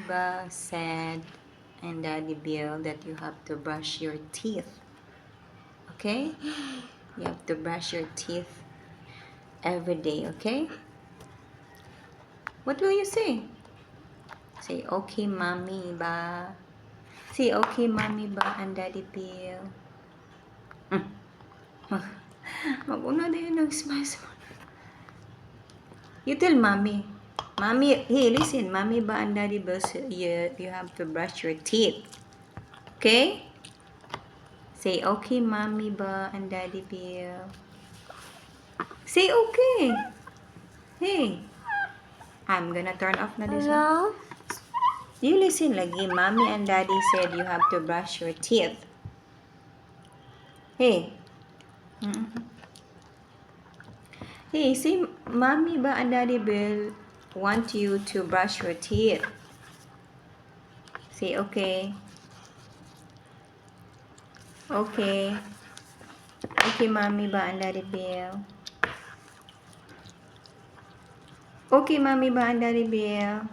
ba said and Daddy Bill that you have to brush your teeth. Okay? You have to brush your teeth every day, okay? What will you say? Say, okay, mommy ba? Say, okay, mommy ba and Daddy Bill? Mag-una din nag-smile. You tell mommy. Mommy, hey, listen, mommy ba and Daddy Bill, you have to brush your teeth. Okay? Say, okay, mommy ba and Daddy Bill. Say, okay. Hey, I'm gonna turn off na this one. Hello? You listen lagi. Mommy and Daddy said you have to brush your teeth. Hey. Hey, say, Mommy ba and Daddy Bill want you to brush your teeth. Say, okay. Okay. Okay, Mommy ba and Daddy Bill. Okay, Mommy ba and Daddy Bill.